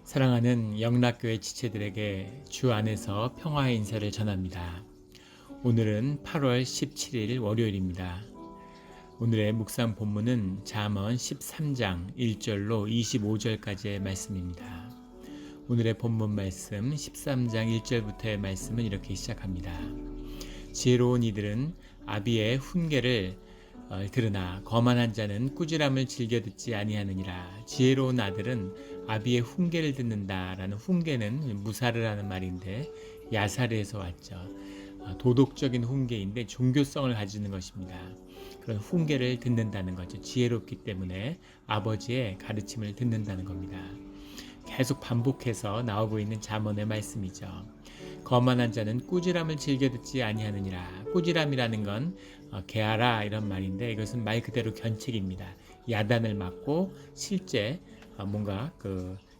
사랑하는 영락교회 지체들에게 주 안에서 평화의 인사를 전합니다. 오늘은 8월 17일 월요일입니다. 오늘의 묵상 본문은 잠언 13장 1절로 25절까지의 말씀입니다. 오늘의 본문 말씀 13장 1절부터의 말씀은 이렇게 시작합니다. 지혜로운 이들은 아비의 훈계를 들으나 거만한 자는 꾸지람을 즐겨 듣지 아니하느니라. 지혜로운 아들은 아비의 훈계를 듣는다라는 훈계는 무사를 하는 말인데 야사르에서 왔죠. 도덕적인 훈계인데 종교성을 가지는 것입니다. 그런 훈계를 듣는다는 거죠. 지혜롭기 때문에 아버지의 가르침을 듣는다는 겁니다. 계속 반복해서 나오고 있는 잠언의 말씀이죠. 거만한 자는 꾸지람을 즐겨 듣지 아니하느니라. 꾸지람이라는 건 개하라 이런 말인데 이것은 말 그대로 견책입니다. 야단을 맞고 실제 뭔가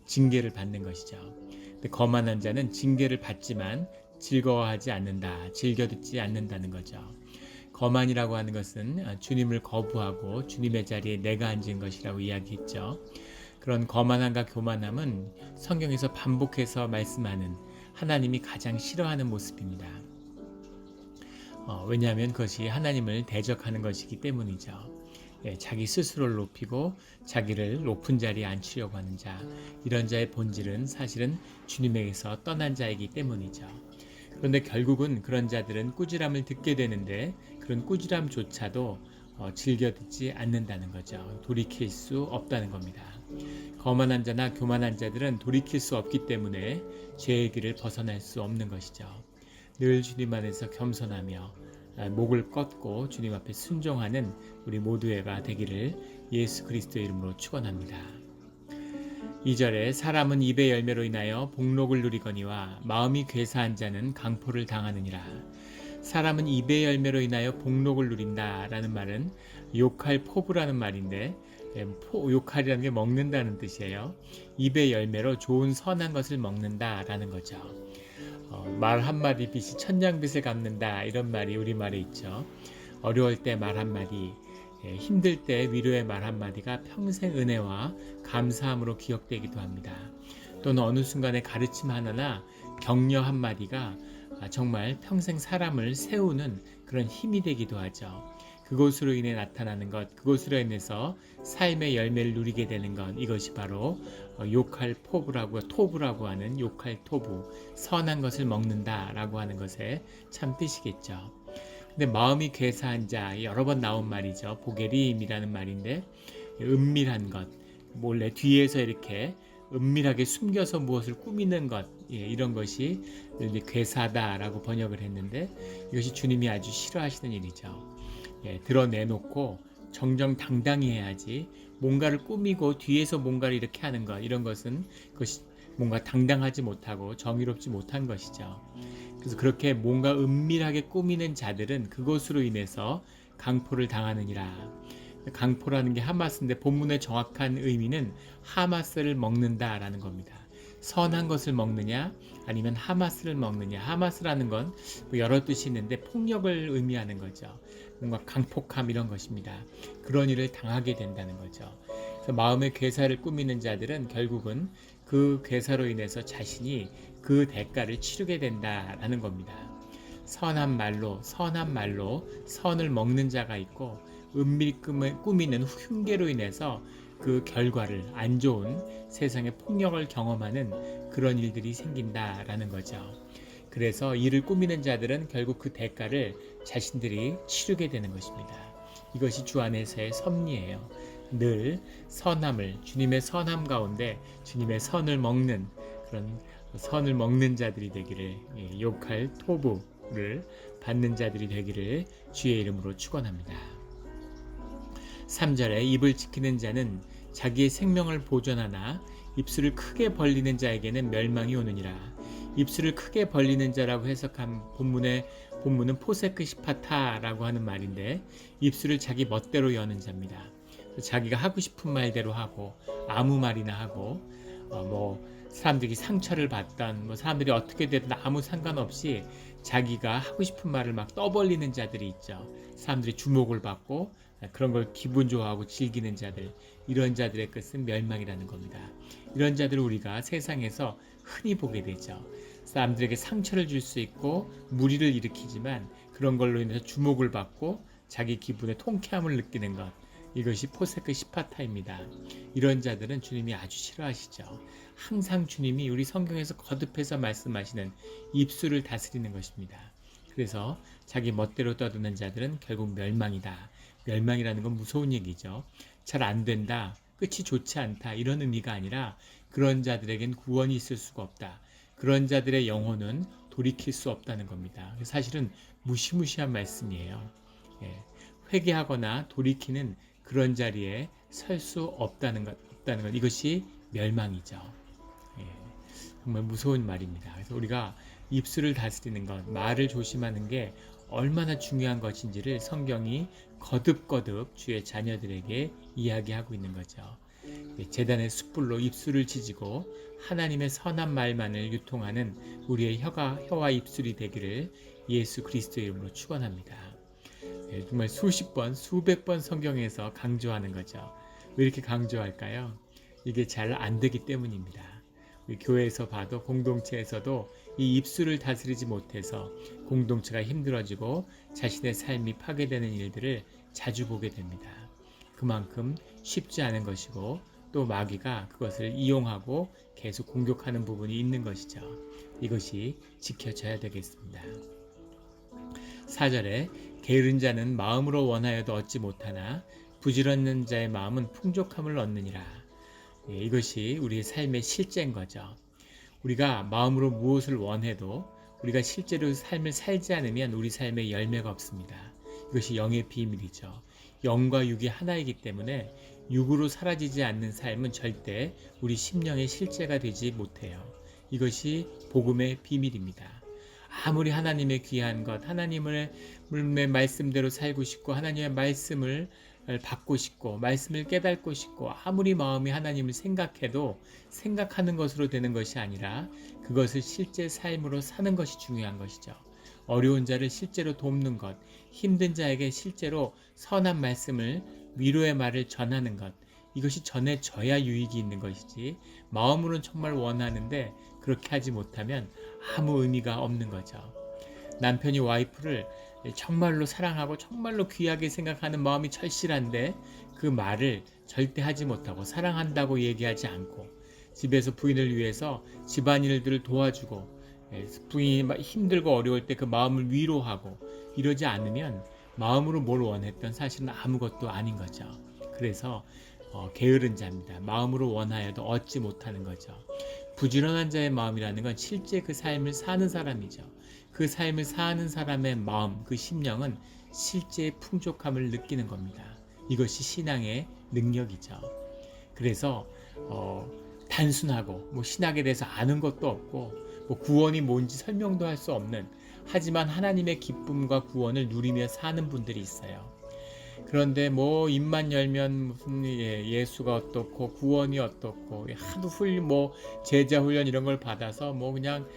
징계를 받는 것이죠. 근데 거만한 자는 징계를 받지만 즐거워하지 않는다. 즐겨 듣지 않는다는 거죠. 거만이라고 하는 것은 주님을 거부하고 주님의 자리에 내가 앉은 것이라고 이야기했죠. 그런 거만함과 교만함은 성경에서 반복해서 말씀하는 하나님이 가장 싫어하는 모습입니다. 왜냐하면 그것이 하나님을 대적하는 것이기 때문이죠. 자기 스스로를 높이고 자기를 높은 자리에 앉히려고 하는 자, 이런 자의 본질은 사실은 주님에게서 떠난 자이기 때문이죠. 그런데 결국은 그런 자들은 꾸지람을 듣게 되는데 그런 꾸지람조차도 즐겨 듣지 않는다는 거죠. 돌이킬 수 없다는 겁니다. 거만한 자나 교만한 자들은 돌이킬 수 없기 때문에 죄의 길을 벗어날 수 없는 것이죠. 늘 주님 안에서 겸손하며 목을 꺾고 주님 앞에 순종하는 우리 모두가 되기를 예수 그리스도의 이름으로 축원합니다. 2절에 사람은 입의 열매로 인하여 복록을 누리거니와 마음이 괴사한 자는 강포를 당하느니라. 사람은 입의 열매로 인하여 복록을 누린다라는 말은 욕할 포부라는 말인데 욕할이라는 게 먹는다는 뜻이에요. 입의 열매로 좋은 선한 것을 먹는다라는 거죠. 말 한마디 빛이 천냥빛을 갚는다 이런 말이 우리말에 있죠. 어려울 때 말 한마디, 힘들 때 위로의 말 한마디가 평생 은혜와 감사함으로 기억되기도 합니다. 또는 어느 순간에 가르침 하나나 격려 한마디가 정말 평생 사람을 세우는 그런 힘이 되기도 하죠. 그것으로 인해 나타나는 것, 그것으로 인해서 삶의 열매를 누리게 되는 것, 이것이 바로 욕할 토부라고 하는 욕할 토부, 선한 것을 먹는다라고 하는 것의 참 뜻이겠죠. 근데 마음이 괴사한 자, 여러 번 나온 말이죠. 보게림이라는 말인데 은밀한 것, 몰래 뒤에서 이렇게 은밀하게 숨겨서 무엇을 꾸미는 것, 이런 것이 괴사다라고 번역을 했는데 이것이 주님이 아주 싫어하시는 일이죠. 드러내놓고 정정당당히 해야지 뭔가를 꾸미고 뒤에서 뭔가를 이렇게 하는 것, 이런 것은 그것이 뭔가 당당하지 못하고 정의롭지 못한 것이죠. 그래서 그렇게 뭔가 은밀하게 꾸미는 자들은 그것으로 인해서 강포를 당하느니라. 강포라는 게 하마스인데 본문의 정확한 의미는 하마스를 먹는다라는 겁니다. 선한 것을 먹느냐 아니면 하마스를 먹느냐. 하마스라는 건 여러 뜻이 있는데 폭력을 의미하는 거죠. 뭔가 강폭함 이런 것입니다. 그런 일을 당하게 된다는 거죠. 그래서 마음의 괴사를 꾸미는 자들은 결국은 그 괴사로 인해서 자신이 그 대가를 치르게 된다라는 겁니다. 선한 말로 선을 먹는 자가 있고 은밀히 꾸미는 흉계로 인해서 그 결과를 안 좋은 세상의 폭력을 경험하는 그런 일들이 생긴다라는 거죠. 그래서 이를 꾸미는 자들은 결국 그 대가를 자신들이 치르게 되는 것입니다. 이것이 주 안에서의 섭리예요. 늘 선함을, 주님의 선함 가운데 주님의 선을 먹는 그런 선을 먹는 자들이 되기를, 욕할 토부를 받는 자들이 되기를 주의 이름으로 축원합니다. 3절에 입을 지키는 자는 자기의 생명을 보존하나 입술을 크게 벌리는 자에게는 멸망이 오느니라. 입술을 크게 벌리는 자라고 해석한 본문은 포세크시파타라고 하는 말인데 입술을 자기 멋대로 여는 자입니다. 자기가 하고 싶은 말대로 하고 아무 말이나 하고 사람들이 상처를 받던 사람들이 어떻게 되든 아무 상관없이 자기가 하고 싶은 말을 막 떠벌리는 자들이 있죠. 사람들이 주목을 받고 그런 걸 기분 좋아하고 즐기는 자들, 이런 자들의 끝은 멸망이라는 겁니다. 이런 자들을 우리가 세상에서 흔히 보게 되죠. 사람들에게 상처를 줄 수 있고 무리를 일으키지만 그런 걸로 인해서 주목을 받고 자기 기분에 통쾌함을 느끼는 것, 이것이 포세크 시파타입니다. 이런 자들은 주님이 아주 싫어하시죠. 항상 주님이 우리 성경에서 거듭해서 말씀하시는 입술을 다스리는 것입니다. 그래서 자기 멋대로 떠드는 자들은 결국 멸망이다. 멸망이라는 건 무서운 얘기죠. 잘 안 된다, 끝이 좋지 않다, 이런 의미가 아니라 그런 자들에겐 구원이 있을 수가 없다. 그런 자들의 영혼은 돌이킬 수 없다는 겁니다. 사실은 무시무시한 말씀이에요. 예, 회개하거나 돌이키는 그런 자리에 설 수 없다는 것, 이것이 멸망이죠. 예, 정말 무서운 말입니다. 그래서 우리가 입술을 다스리는 것, 말을 조심하는 게 얼마나 중요한 것인지를 성경이 거듭거듭 주의 자녀들에게 이야기하고 있는 거죠. 제단의 숯불로 입술을 지지고 하나님의 선한 말만을 유통하는 우리의 혀와 입술이 되기를 예수 그리스도의 이름으로 축원합니다. 정말 수십 번, 수백 번 성경에서 강조하는 거죠. 왜 이렇게 강조할까요? 이게 잘 안 되기 때문입니다. 우리 교회에서 봐도 공동체에서도 이 입술을 다스리지 못해서 공동체가 힘들어지고 자신의 삶이 파괴되는 일들을 자주 보게 됩니다. 그만큼 쉽지 않은 것이고 또 마귀가 그것을 이용하고 계속 공격하는 부분이 있는 것이죠. 이것이 지켜져야 되겠습니다. 4절에 게으른 자는 마음으로 원하여도 얻지 못하나 부지런는 자의 마음은 풍족함을 얻느니라. 이것이 우리의 삶의 실제인 거죠. 우리가 마음으로 무엇을 원해도 우리가 실제로 삶을 살지 않으면 우리 삶에 열매가 없습니다. 이것이 영의 비밀이죠. 영과 육이 하나이기 때문에 육으로 사라지지 않는 삶은 절대 우리 심령의 실제가 되지 못해요. 이것이 복음의 비밀입니다. 아무리 하나님의 귀한 것, 하나님의 말씀대로 살고 싶고 하나님의 말씀을 받고 싶고 말씀을 깨닫고 싶고 아무리 마음이 하나님을 생각해도 생각하는 것으로 되는 것이 아니라 그것을 실제 삶으로 사는 것이 중요한 것이죠. 어려운 자를 실제로 돕는 것, 힘든 자에게 실제로 선한 말씀을, 위로의 말을 전하는 것, 이것이 전해져야 유익이 있는 것이지 마음으로는 정말 원하는데 그렇게 하지 못하면 아무 의미가 없는 거죠. 남편이 와이프를 정말로 사랑하고 정말로 귀하게 생각하는 마음이 절실한데 그 말을 절대 하지 못하고 사랑한다고 얘기하지 않고 집에서 부인을 위해서 집안일들을 도와주고 부인이 힘들고 어려울 때 그 마음을 위로하고 이러지 않으면 마음으로 뭘 원했던 사실은 아무것도 아닌 거죠. 그래서 게으른 자입니다. 마음으로 원하여도 얻지 못하는 거죠. 부지런한 자의 마음이라는 건 실제 그 삶을 사는 사람이죠. 그 삶을 사는 사람의 마음, 그 심령은 실제 풍족함을 느끼는 겁니다. 이것이 신앙의 능력이죠. 그래서 단순하고 신학에 대해서 아는 것도 없고 구원이 뭔지 설명도 할 수 없는, 하지만 하나님의 기쁨과 구원을 누리며 사는 분들이 있어요. 그런데 입만 열면 무슨 예수가 어떻고 구원이 어떻고 하도 제자 훈련 이런 걸 받아서 그냥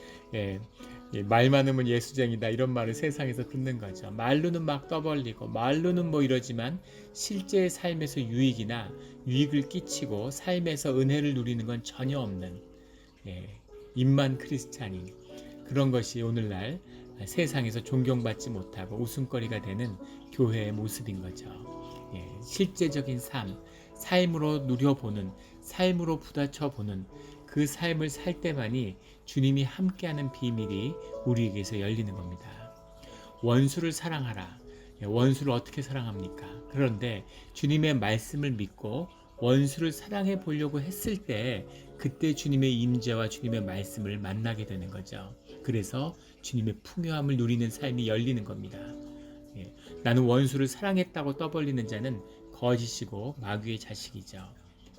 말 많으면 예수쟁이다 이런 말을 세상에서 듣는 거죠. 말로는 막 떠벌리고 말로는 이러지만 실제 삶에서 유익을 끼치고 삶에서 은혜를 누리는 건 전혀 없는 입만 크리스찬인 그런 것이 오늘날 세상에서 존경받지 못하고 웃음거리가 되는 교회의 모습인 거죠. 실제적인 삶으로 누려보는, 삶으로 부딪혀보는 그 삶을 살 때만이 주님이 함께하는 비밀이 우리에게서 열리는 겁니다. 원수를 사랑하라. 원수를 어떻게 사랑합니까? 그런데 주님의 말씀을 믿고 원수를 사랑해 보려고 했을 때 그때 주님의 임재와 주님의 말씀을 만나게 되는 거죠. 그래서 주님의 풍요함을 누리는 삶이 열리는 겁니다. 나는 원수를 사랑했다고 떠벌리는 자는 거짓이고 마귀의 자식이죠.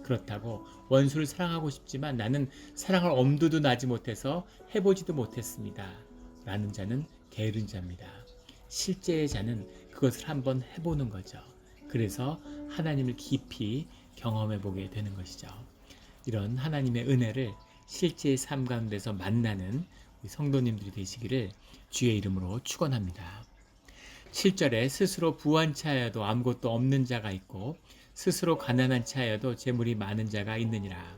그렇다고 원수를 사랑하고 싶지만 나는 사랑할 엄두도 나지 못해서 해보지도 못했습니다. 라는 자는 게으른 자입니다. 실제의 자는 그것을 한번 해보는 거죠. 그래서 하나님을 깊이 경험해 보게 되는 것이죠. 이런 하나님의 은혜를 실제의 삶 가운데서 만나는 우리 성도님들이 되시기를 주의 이름으로 축원합니다. 7절에 스스로 부한 차여도 아무것도 없는 자가 있고 스스로 가난한 차여도 재물이 많은 자가 있느니라.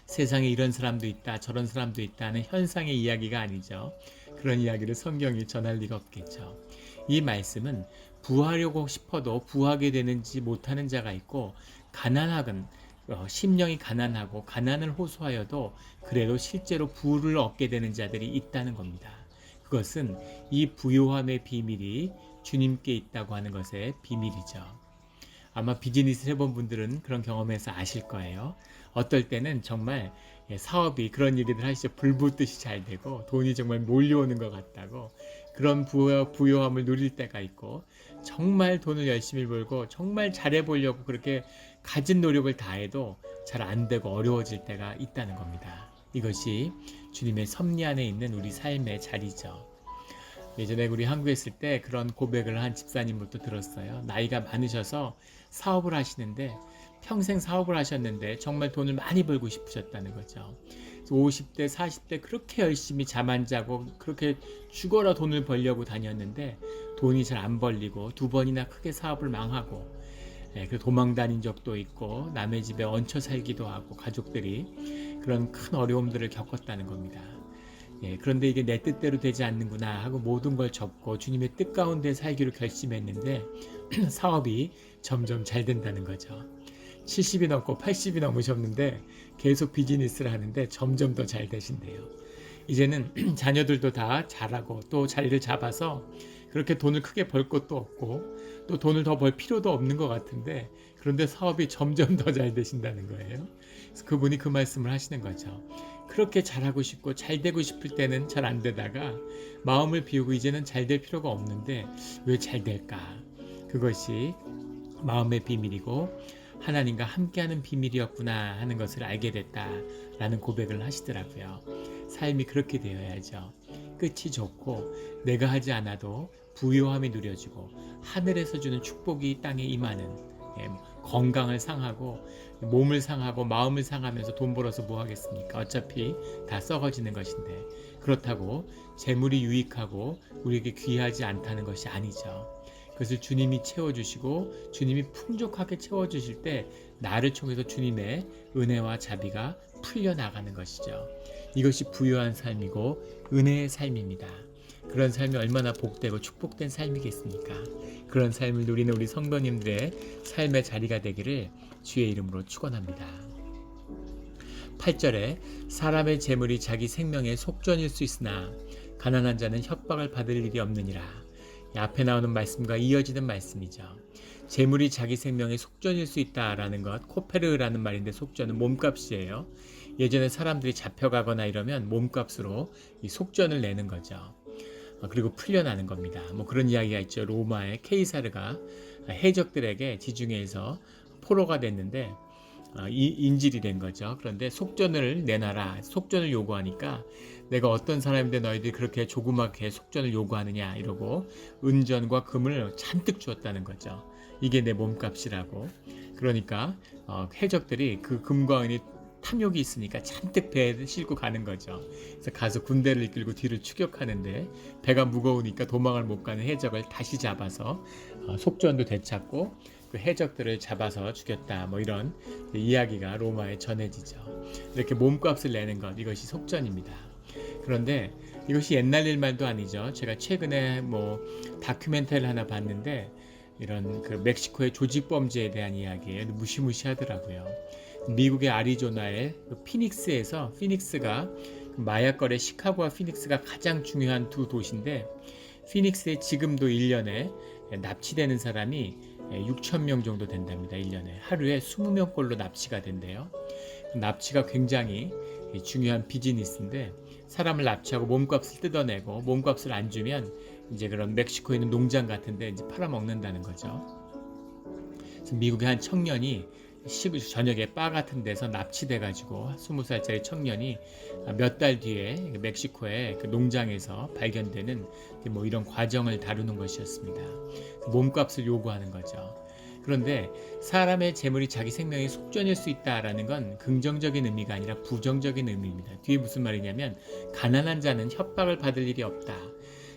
세상에 이런 사람도 있다, 저런 사람도 있다는 현상의 이야기가 아니죠. 그런 이야기를 성경이 전할 리가 없겠죠. 이 말씀은 부하려고 싶어도 부하게 되는지 못하는 자가 있고, 가난하건 심령이 가난하고 가난을 호소하여도 그래도 실제로 부를 얻게 되는 자들이 있다는 겁니다. 그것은 이 부요함의 비밀이 주님께 있다고 하는 것의 비밀이죠. 아마 비즈니스 해본 분들은 그런 경험에서 아실 거예요. 어떨 때는 정말 사업이 그런 얘기들 하시죠. 불 붙듯이 잘 되고 돈이 정말 몰려오는 것 같다고, 그런 부요함을 누릴 때가 있고, 정말 돈을 열심히 벌고 정말 잘해보려고 그렇게 가진 노력을 다해도 잘 안 되고 어려워질 때가 있다는 겁니다. 이것이 주님의 섭리 안에 있는 우리 삶의 자리죠. 예전에 우리 한국에 있을 때 그런 고백을 한 집사님부터 들었어요. 나이가 많으셔서 사업을 하시는데, 평생 사업을 하셨는데 정말 돈을 많이 벌고 싶으셨다는 거죠. 50대, 40대 그렇게 열심히 잠 안 자고 그렇게 죽어라 돈을 벌려고 다녔는데 돈이 잘 안 벌리고 2번이나 크게 사업을 망하고, 그 도망 다닌 적도 있고 남의 집에 얹혀 살기도 하고 가족들이 그런 큰 어려움들을 겪었다는 겁니다. 그런데 이게 내 뜻대로 되지 않는구나 하고 모든 걸 접고 주님의 뜻 가운데 살기로 결심했는데 사업이 점점 잘 된다는 거죠. 70이 넘고 80이 넘으셨는데 계속 비즈니스를 하는데 점점 더 잘 되신대요. 이제는 자녀들도 다 잘하고 또 자리를 잡아서 그렇게 돈을 크게 벌 것도 없고 또 돈을 더 벌 필요도 없는 것 같은데, 그런데 사업이 점점 더 잘 되신다는 거예요. 그래서 그분이 그 말씀을 하시는 거죠. 그렇게 잘하고 싶고 잘 되고 싶을 때는 잘 안 되다가 마음을 비우고 이제는 잘 될 필요가 없는데 왜 잘 될까? 그것이 마음의 비밀이고 하나님과 함께하는 비밀이었구나 하는 것을 알게 됐다라는 고백을 하시더라고요. 삶이 그렇게 되어야죠. 끝이 좋고 내가 하지 않아도 부요함이 누려지고 하늘에서 주는 축복이 땅에 임하는, 건강을 상하고 몸을 상하고 마음을 상하면서 돈 벌어서 뭐 하겠습니까? 어차피 다 썩어지는 것인데, 그렇다고 재물이 유익하고 우리에게 귀하지 않다는 것이 아니죠. 그것을 주님이 채워주시고 주님이 풍족하게 채워주실 때 나를 통해서 주님의 은혜와 자비가 풀려나가는 것이죠. 이것이 부유한 삶이고 은혜의 삶입니다. 그런 삶이 얼마나 복되고 축복된 삶이겠습니까? 그런 삶을 누리는 우리 성도님들의 삶의 자리가 되기를 주의 이름으로 축원합니다. 8절에 사람의 재물이 자기 생명의 속전일 수 있으나 가난한 자는 협박을 받을 일이 없느니라. 앞에 나오는 말씀과 이어지는 말씀이죠. 재물이 자기 생명의 속전일 수 있다라는 것, 코페르라는 말인데 속전은 몸값이에요. 예전에 사람들이 잡혀가거나 이러면 몸값으로 이 속전을 내는 거죠. 그리고 풀려나는 겁니다. 뭐 그런 이야기가 있죠. 로마의 케이사르가 해적들에게 지중해에서 포로가 됐는데 인질이 된 거죠. 그런데 속전을 내놔라, 속전을 요구하니까 내가 어떤 사람인데 너희들이 그렇게 조그맣게 속전을 요구하느냐 이러고 은전과 금을 잔뜩 주었다는 거죠. 이게 내 몸값이라고. 그러니까 해적들이 그 금과 은이 탐욕이 있으니까 잔뜩 배에 싣고 가는 거죠. 그래서 가서 군대를 이끌고 뒤를 추격하는데 배가 무거우니까 도망을 못 가는 해적을 다시 잡아서 속전도 되찾고 그 해적들을 잡아서 죽였다, 뭐 이런 이야기가 로마에 전해지죠. 이렇게 몸값을 내는 것, 이것이 속전입니다. 그런데 이것이 옛날 일말도 아니죠. 제가 최근에 뭐 다큐멘터리를 하나 봤는데 이런 그 멕시코의 조직 범죄에 대한 이야기예요. 무시무시하더라고요. 미국의 아리조나의 피닉스에서, 피닉스가 마약 거래 시카고와 피닉스가 가장 중요한 두 도시인데, 피닉스에 지금도 1년에 납치되는 사람이 6,000명 정도 된답니다. 1년에 하루에 20명꼴로 납치가 된대요. 납치가 굉장히 중요한 비즈니스인데, 사람을 납치하고 몸값을 뜯어내고 몸값을 안 주면 이제 그런 멕시코에 있는 농장 같은데 이제 팔아먹는다는 거죠. 그래서 미국의 한 청년이 저녁에 바 같은 데서 납치돼가지고 20살짜리 청년이 몇 달 뒤에 멕시코의 그 농장에서 발견되는 뭐 이런 과정을 다루는 것이었습니다. 몸값을 요구하는 거죠. 그런데 사람의 재물이 자기 생명의 속전일 수 있다라는 건 긍정적인 의미가 아니라 부정적인 의미입니다. 뒤에 무슨 말이냐면 가난한 자는 협박을 받을 일이 없다.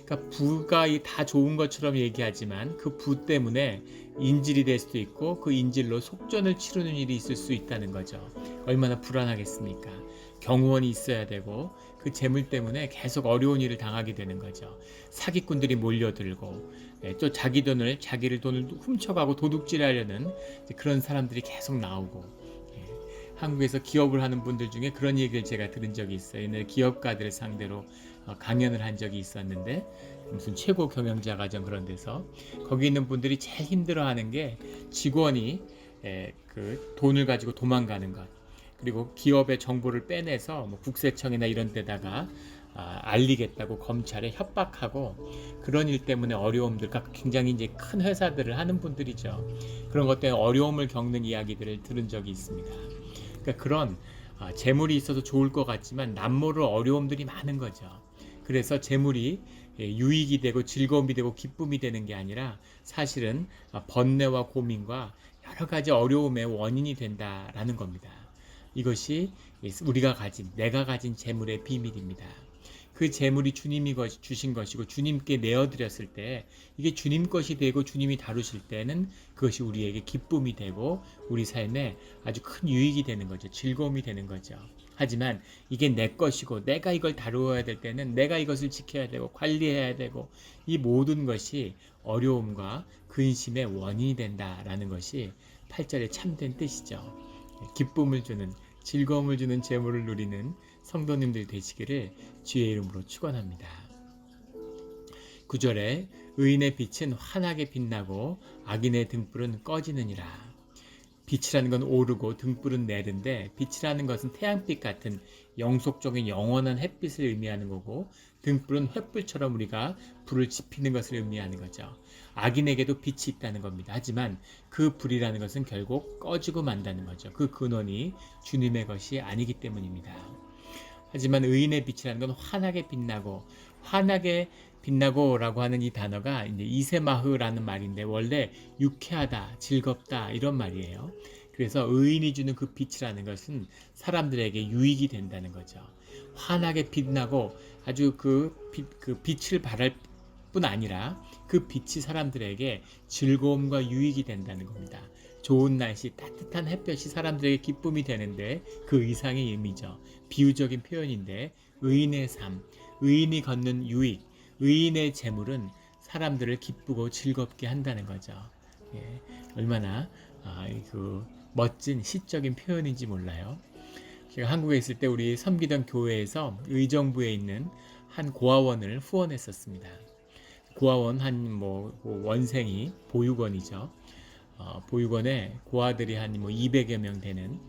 그러니까 부가 다 좋은 것처럼 얘기하지만 그 부 때문에 인질이 될 수도 있고 그 인질로 속전을 치르는 일이 있을 수 있다는 거죠. 얼마나 불안하겠습니까? 경호원이 있어야 되고 그 재물 때문에 계속 어려운 일을 당하게 되는 거죠. 사기꾼들이 몰려들고 또 자기를 돈을 훔쳐가고 도둑질하려는 그런 사람들이 계속 나오고 한국에서 기업을 하는 분들 중에 그런 얘기를 제가 들은 적이 있어요. 옛날에 기업가들을 상대로 강연을 한 적이 있었는데 무슨 최고 경영자 과정 그런 데서 거기 있는 분들이 제일 힘들어하는 게 직원이 그 돈을 가지고 도망가는 것, 그리고 기업의 정보를 빼내서 뭐 국세청이나 이런 데다가 알리겠다고 검찰에 협박하고 그런 일 때문에 어려움들, 그러니까 굉장히 이제 큰 회사들을 하는 분들이죠. 그런 것 때문에 어려움을 겪는 이야기들을 들은 적이 있습니다. 그러니까 그런 재물이 있어서 좋을 것 같지만 남모를 어려움들이 많은 거죠. 그래서 재물이 유익이 되고 즐거움이 되고 기쁨이 되는 게 아니라 사실은 번뇌와 고민과 여러 가지 어려움의 원인이 된다라는 겁니다. 이것이 내가 가진 재물의 비밀입니다. 그 재물이 주님이 주신 것이고 주님께 내어드렸을 때 이게 주님 것이 되고 주님이 다루실 때는 그것이 우리에게 기쁨이 되고 우리 삶에 아주 큰 유익이 되는 거죠. 즐거움이 되는 거죠. 하지만 이게 내 것이고 내가 이걸 다루어야 될 때는 내가 이것을 지켜야 되고 관리해야 되고 이 모든 것이 어려움과 근심의 원인이 된다라는 것이 8절의 참된 뜻이죠. 기쁨을 주는, 즐거움을 주는 재물을 누리는 성도님들 되시기를 주의 이름으로 축원합니다. 9절에 의인의 빛은 환하게 빛나고 악인의 등불은 꺼지느니라. 빛이라는 건 오르고 등불은 내린데 빛이라는 것은 태양빛 같은 영속적인 영원한 햇빛을 의미하는 거고 등불은 횃불처럼 우리가 불을 지피는 것을 의미하는 거죠. 악인에게도 빛이 있다는 겁니다. 하지만 그 불이라는 것은 결국 꺼지고 만다는 거죠. 그 근원이 주님의 것이 아니기 때문입니다. 하지만 의인의 빛이라는 건 환하게 빛나고라고 하는 이 단어가 이제 이세마흐라는 말인데 원래 유쾌하다, 즐겁다 이런 말이에요. 그래서 의인이 주는 그 빛이라는 것은 사람들에게 유익이 된다는 거죠. 환하게 빛나고 아주 그 빛을 발할 뿐 아니라 그 빛이 사람들에게 즐거움과 유익이 된다는 겁니다. 좋은 날씨, 따뜻한 햇볕이 사람들에게 기쁨이 되는데 그 이상의 의미죠. 비유적인 표현인데 의인의 삶, 의인이 걷는 유익, 의인의 재물은 사람들을 기쁘고 즐겁게 한다는 거죠. 얼마나 멋진 시적인 표현인지 몰라요. 제가 한국에 있을 때 우리 섬기던 교회에서 의정부에 있는 한 고아원을 후원했었습니다. 고아원 원생이 보육원이죠. 보육원에 고아들이 한 200여 명 되는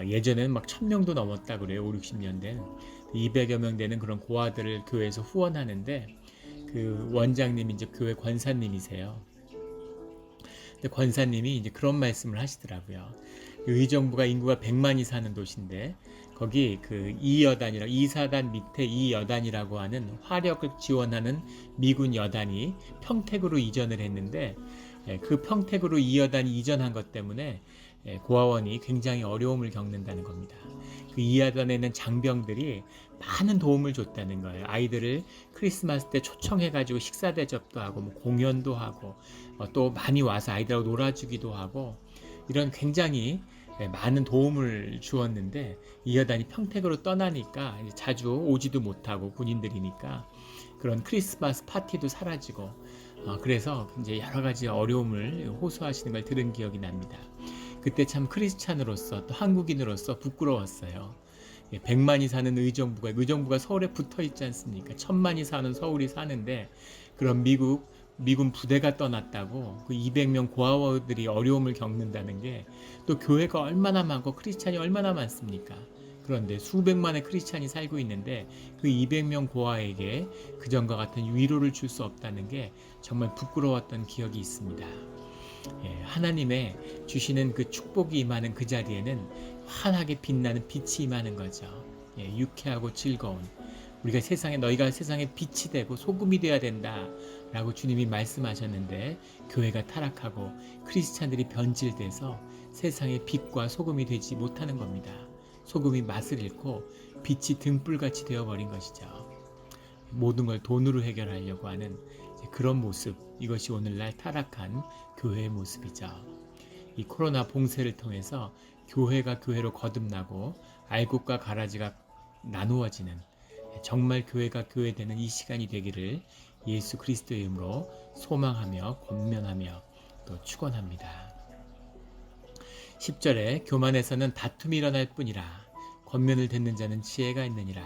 예전에는 막 1000명도 넘었다 그래요. 5, 60년대는 200여 명 되는 그런 고아들을 교회에서 후원하는데 그 원장님이 이제 교회 권사님이세요. 근데 권사님이 이제 그런 말씀을 하시더라고요. 의정부가 인구가 100만이 사는 도시인데 거기 그 이사단 밑에 이여단이라고 하는 화력을 지원하는 미군 여단이 평택으로 이전을 했는데 그 평택으로 이여단이 이전한 것 때문에 고아원이 굉장히 어려움을 겪는다는 겁니다. 그 이여단에는 장병들이 많은 도움을 줬다는 거예요. 아이들을 크리스마스 때 초청해가지고 식사 대접도 하고 공연도 하고 또 많이 와서 아이들하고 놀아주기도 하고 이런 굉장히 많은 도움을 주었는데 이여단이 평택으로 떠나니까 자주 오지도 못하고 군인들이니까 그런 크리스마스 파티도 사라지고 그래서 이제 여러 가지 어려움을 호소하시는 걸 들은 기억이 납니다. 그때 참 크리스찬으로서 또 한국인으로서 부끄러웠어요. 100만이 사는 의정부가 서울에 붙어 있지 않습니까? 1000만이 사는 서울이 사는데 그런 미군 부대가 떠났다고 그 200명 고아원들이 어려움을 겪는다는 게 또 교회가 얼마나 많고 크리스찬이 얼마나 많습니까? 그런데 수백만의 크리스찬이 살고 있는데 그 200명 고아에게 그전과 같은 위로를 줄 수 없다는 게 정말 부끄러웠던 기억이 있습니다. 하나님의 주시는 그 축복이 임하는 그 자리에는 환하게 빛나는 빛이 임하는 거죠. 유쾌하고 즐거운 너희가 세상에 빛이 되고 소금이 되어야 된다 라고 주님이 말씀하셨는데 교회가 타락하고 크리스찬들이 변질돼서 세상의 빛과 소금이 되지 못하는 겁니다. 소금이 맛을 잃고 빛이 등불같이 되어버린 것이죠. 모든 걸 돈으로 해결하려고 하는 그런 모습, 이것이 오늘날 타락한 교회의 모습이죠. 이 코로나 봉쇄를 통해서 교회가 교회로 거듭나고 알곡과 가라지가 나누어지는, 정말 교회가 교회되는 이 시간이 되기를 예수 그리스도의 이름으로 소망하며 권면하며 또 축원합니다. 10절에 교만에서는 다툼이 일어날 뿐이라 권면을 듣는 자는 지혜가 있느니라.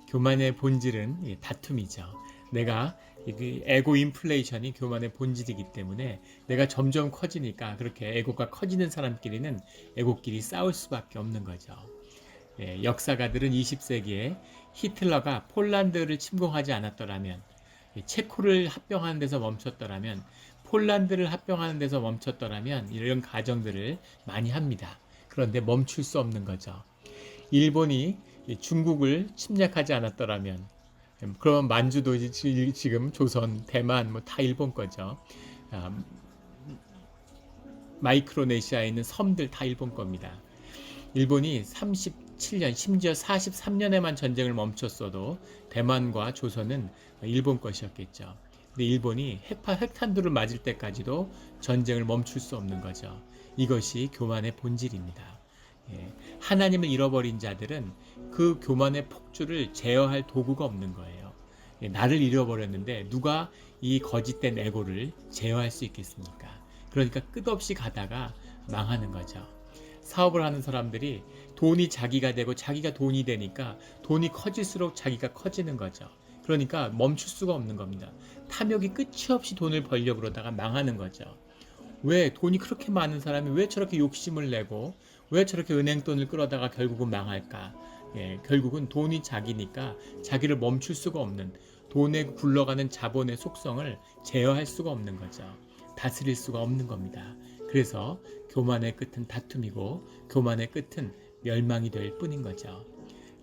교만의 본질은 다툼이죠. 내가 에고 인플레이션이 교만의 본질이기 때문에 내가 점점 커지니까 그렇게 에고가 커지는 사람끼리는 에고끼리 싸울 수밖에 없는 거죠. 역사가들은 20세기에 히틀러가 폴란드를 침공하지 않았더라면, 체코를 합병하는 데서 멈췄더라면, 폴란드를 합병하는 데서 멈췄더라면 이런 가정들을 많이 합니다. 그런데 멈출 수 없는 거죠. 일본이 중국을 침략하지 않았더라면, 그러면 만주도 지금 조선, 대만 다 일본 거죠. 마이크로네시아에 있는 섬들 다 일본 겁니다. 일본이 37년, 심지어 43년에만 전쟁을 멈췄어도 대만과 조선은 일본 것이었겠죠. 근데 일본이 핵탄두를 맞을 때까지도 전쟁을 멈출 수 없는 거죠. 이것이 교만의 본질입니다. 하나님을 잃어버린 자들은 그 교만의 폭주를 제어할 도구가 없는 거예요. 나를 잃어버렸는데 누가 이 거짓된 에고를 제어할 수 있겠습니까? 그러니까 끝없이 가다가 망하는 거죠. 사업을 하는 사람들이 돈이 자기가 되고 자기가 돈이 되니까 돈이 커질수록 자기가 커지는 거죠. 그러니까 멈출 수가 없는 겁니다. 탐욕이 끝이 없이 돈을 벌려고 그러다가 망하는 거죠. 왜 돈이 그렇게 많은 사람이 왜 저렇게 욕심을 내고 왜 저렇게 은행 돈을 끌어다가 결국은 망할까? 결국은 돈이 자기니까 자기를 멈출 수가 없는, 돈에 굴러가는 자본의 속성을 제어할 수가 없는 거죠. 다스릴 수가 없는 겁니다. 그래서 교만의 끝은 다툼이고 교만의 끝은 멸망이 될 뿐인 거죠.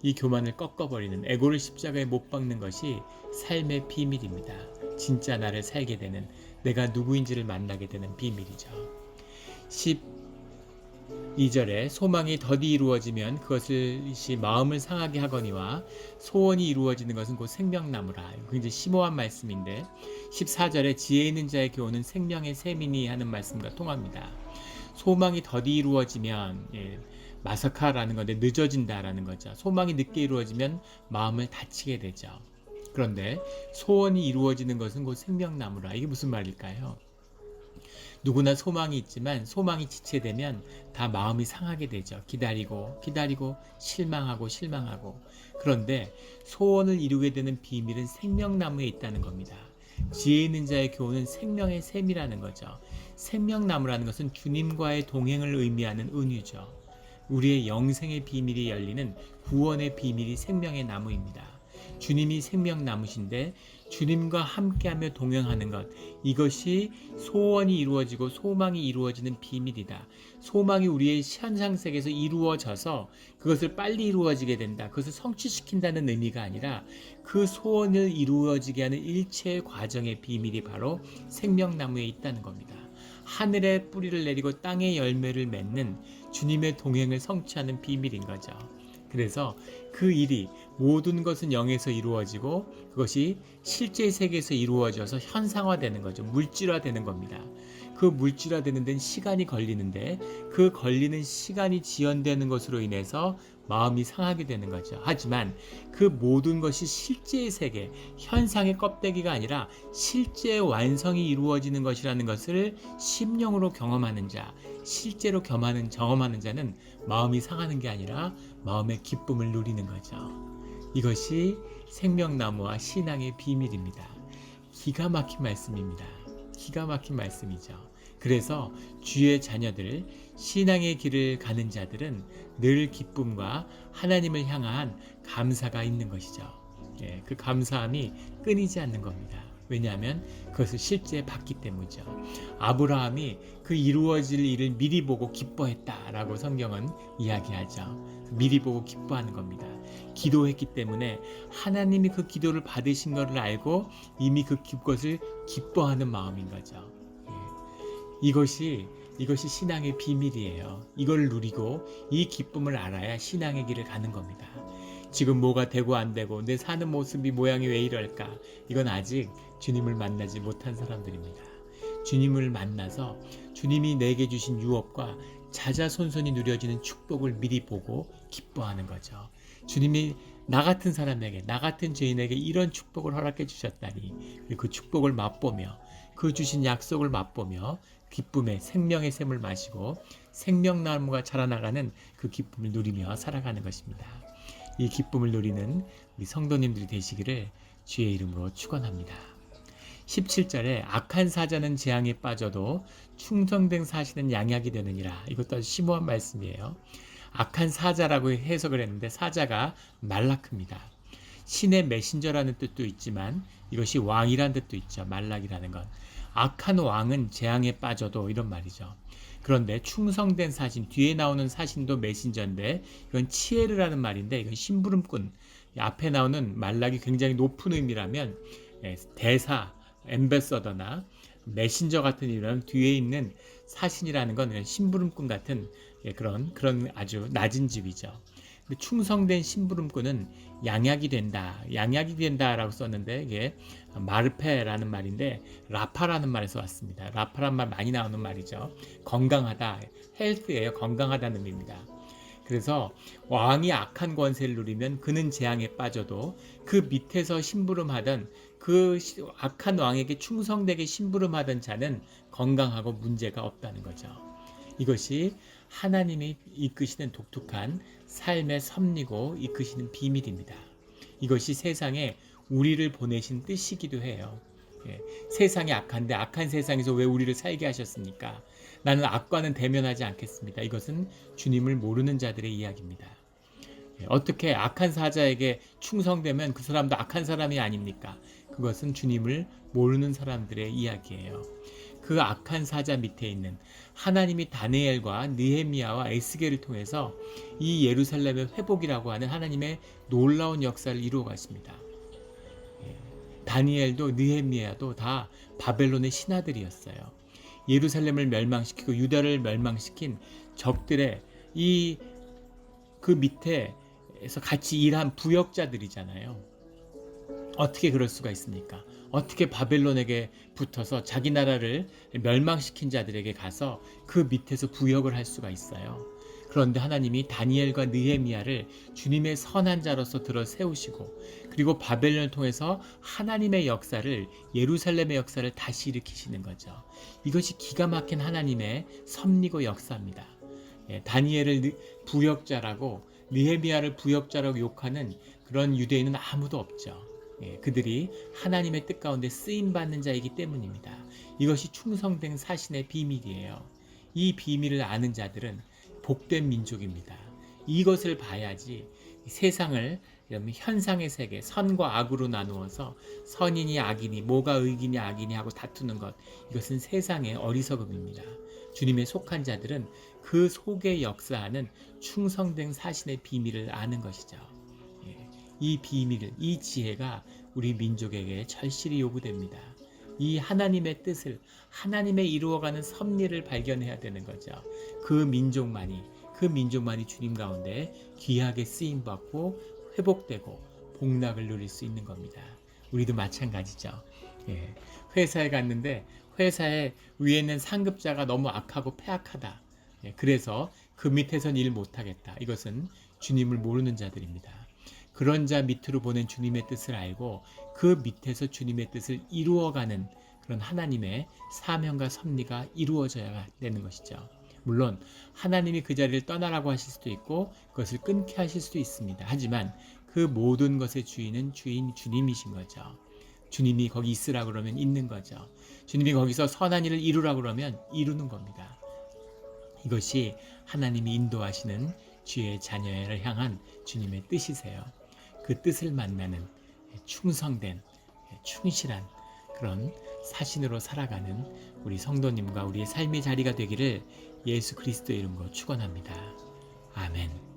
이 교만을 꺾어버리는, 에고를 십자가에 못 박는 것이 삶의 비밀입니다. 진짜 나를 살게 되는, 내가 누구인지를 만나게 되는 비밀이죠. 12절에 소망이 더디 이루어지면 그것이 마음을 상하게 하거니와 소원이 이루어지는 것은 곧 생명나무라. 굉장히 심오한 말씀인데 14절에 지혜 있는 자의 교훈은 생명의 샘이니 하는 말씀과 통합니다. 소망이 더디 이루어지면 마사카라는 건데 늦어진다라는 거죠. 소망이 늦게 이루어지면 마음을 다치게 되죠. 그런데 소원이 이루어지는 것은 곧 생명나무라. 이게 무슨 말일까요? 누구나 소망이 있지만 소망이 지체되면 다 마음이 상하게 되죠. 기다리고 실망하고. 그런데 소원을 이루게 되는 비밀은 생명나무에 있다는 겁니다. 지혜 있는 자의 교훈은 생명의 샘이라는 거죠. 생명나무라는 것은 주님과의 동행을 의미하는 은유죠. 우리의 영생의 비밀이 열리는 구원의 비밀이 생명의 나무입니다. 주님이 생명나무신데 주님과 함께하며 동행하는 것, 이것이 소원이 이루어지고 소망이 이루어지는 비밀이다. 소망이 우리의 현상세계에서 이루어져서 그것을 빨리 이루어지게 된다. 그것을 성취시킨다는 의미가 아니라 그 소원을 이루어지게 하는 일체의 과정의 비밀이 바로 생명나무에 있다는 겁니다. 하늘에 뿌리를 내리고 땅에 열매를 맺는 주님의 동행을 성취하는 비밀인 거죠. 그래서 그 일이, 모든 것은 영에서 이루어지고 그것이 실제 세계에서 이루어져서 현상화되는 거죠. 물질화되는 겁니다. 그 물질화되는 데는 시간이 걸리는데 그 걸리는 시간이 지연되는 것으로 인해서 마음이 상하게 되는 거죠. 하지만 그 모든 것이 실제의 세계, 현상의 껍데기가 아니라 실제 완성이 이루어지는 것이라는 것을 심령으로 경험하는 자, 실제로 경험하는 자는 마음이 상하는 게 아니라 마음의 기쁨을 누리는 거죠. 이것이 생명나무와 신앙의 비밀입니다. 기가 막힌 말씀입니다. 기가 막힌 말씀이죠. 그래서 주의 자녀들, 신앙의 길을 가는 자들은 늘 기쁨과 하나님을 향한 감사가 있는 것이죠. 그 감사함이 끊이지 않는 겁니다. 왜냐하면 그것을 실제 봤기 때문이죠. 아브라함이 그 이루어질 일을 미리 보고 기뻐했다라고 성경은 이야기하죠. 미리 보고 기뻐하는 겁니다. 기도했기 때문에 하나님이 그 기도를 받으신 것을 알고 이미 그것을 기뻐하는 마음인 거죠. 이것이 신앙의 비밀이에요. 이걸 누리고 이 기쁨을 알아야 신앙의 길을 가는 겁니다. 지금 뭐가 되고 안 되고 내 사는 모습이 모양이 왜 이럴까? 이건 아직 주님을 만나지 못한 사람들입니다. 주님을 만나서 주님이 내게 주신 유업과 자자손손이 누려지는 축복을 미리 보고 기뻐하는 거죠. 주님이 나 같은 사람에게, 나 같은 죄인에게 이런 축복을 허락해 주셨다니, 그 축복을 맛보며 그 주신 약속을 맛보며 기쁨의 생명의 샘을 마시고 생명나무가 자라나가는 그 기쁨을 누리며 살아가는 것입니다. 이 기쁨을 누리는 우리 성도님들이 되시기를 주의 이름으로 축원합니다. 17절에 악한 사자는 재앙에 빠져도 충성된 사신은 양약이 되느니라. 이것도 아주 심오한 말씀이에요. 악한 사자라고 해석을 했는데 사자가 말라크입니다. 신의 메신저라는 뜻도 있지만 이것이 왕이라는 뜻도 있죠. 말락이라는 건. 악한 왕은 재앙에 빠져도 이런 말이죠. 그런데 충성된 사신, 뒤에 나오는 사신도 메신저인데 이건 치에르라는 말인데 이건 심부름꾼. 앞에 나오는 말락이 굉장히 높은 의미라면 대사, 엠베서더나 메신저 같은 이름 뒤에 있는 사신이라는 건 심부름꾼 같은 그런 아주 낮은 집이죠. 근데 충성된 심부름꾼은 양약이 된다. 양약이 된다라고 썼는데 이게 마르페라는 말인데 라파라는 말에서 왔습니다. 라파란 말 많이 나오는 말이죠. 건강하다, 헬스예요. 건강하다는 의미입니다. 그래서 왕이 악한 권세를 누리면 그는 재앙에 빠져도 그 밑에서 심부름하던 그 악한 왕에게 충성되게 심부름하던 자는 건강하고 문제가 없다는 거죠. 이것이 하나님이 이끄시는 독특한 삶의 섭리고 이끄시는 비밀입니다. 이것이 세상에 우리를 보내신 뜻이기도 해요. 세상이 악한데 악한 세상에서 왜 우리를 살게 하셨습니까? 나는 악과는 대면하지 않겠습니다. 이것은 주님을 모르는 자들의 이야기입니다. 어떻게 악한 사자에게 충성되면 그 사람도 악한 사람이 아닙니까? 그것은 주님을 모르는 사람들의 이야기예요. 그 악한 사자 밑에 있는 하나님이 다니엘과 느헤미야와 에스겔을 통해서 이 예루살렘의 회복이라고 하는 하나님의 놀라운 역사를 이루어 가십니다. 다니엘도 느헤미야도 다 바벨론의 신하들이었어요. 예루살렘을 멸망시키고 유다를 멸망시킨 적들의 그 밑에서 같이 일한 부역자들이잖아요. 어떻게 그럴 수가 있습니까? 어떻게 바벨론에게 붙어서 자기 나라를 멸망시킨 자들에게 가서 그 밑에서 부역을 할 수가 있어요. 그런데 하나님이 다니엘과 느헤미야를 주님의 선한 자로서 들어 세우시고 그리고 바벨론을 통해서 하나님의 역사를 예루살렘의 역사를 다시 일으키시는 거죠. 이것이 기가 막힌 하나님의 섭리고 역사입니다. 다니엘을 부역자라고 느헤미야를 부역자라고 욕하는 그런 유대인은 아무도 없죠. 그들이 하나님의 뜻 가운데 쓰임받는 자이기 때문입니다. 이것이 충성된 사신의 비밀이에요. 이 비밀을 아는 자들은 복된 민족입니다. 이것을 봐야지 세상을 현상의 세계, 선과 악으로 나누어서 선이니 악이니 뭐가 의이니 악이니 하고 다투는 것, 이것은 세상의 어리석음입니다. 주님의 속한 자들은 그 속에 역사하는 충성된 사신의 비밀을 아는 것이죠. 이 비밀, 이 지혜가 우리 민족에게 절실히 요구됩니다. 이 하나님의 뜻을, 하나님의 이루어가는 섭리를 발견해야 되는 거죠. 그 민족만이 주님 가운데 귀하게 쓰임받고 회복되고 복락을 누릴 수 있는 겁니다. 우리도 마찬가지죠. 회사에 갔는데 회사에 위에 있는 상급자가 너무 악하고 패악하다. 그래서 그 밑에선 일 못하겠다. 이것은 주님을 모르는 자들입니다. 그런 자 밑으로 보낸 주님의 뜻을 알고 그 밑에서 주님의 뜻을 이루어가는 그런 하나님의 사명과 섭리가 이루어져야 되는 것이죠. 물론 하나님이 그 자리를 떠나라고 하실 수도 있고 그것을 끊게 하실 수도 있습니다. 하지만 그 모든 것의 주인은 주님이신 거죠. 주님이 거기 있으라 그러면 있는 거죠. 주님이 거기서 선한 일을 이루라 그러면 이루는 겁니다. 이것이 하나님이 인도하시는 주의 자녀를 향한 주님의 뜻이세요. 그 뜻을 만나는 충성된 충실한 그런 사신으로 살아가는 우리 성도님과 우리의 삶의 자리가 되기를 예수 그리스도의 이름으로 축원합니다. 아멘.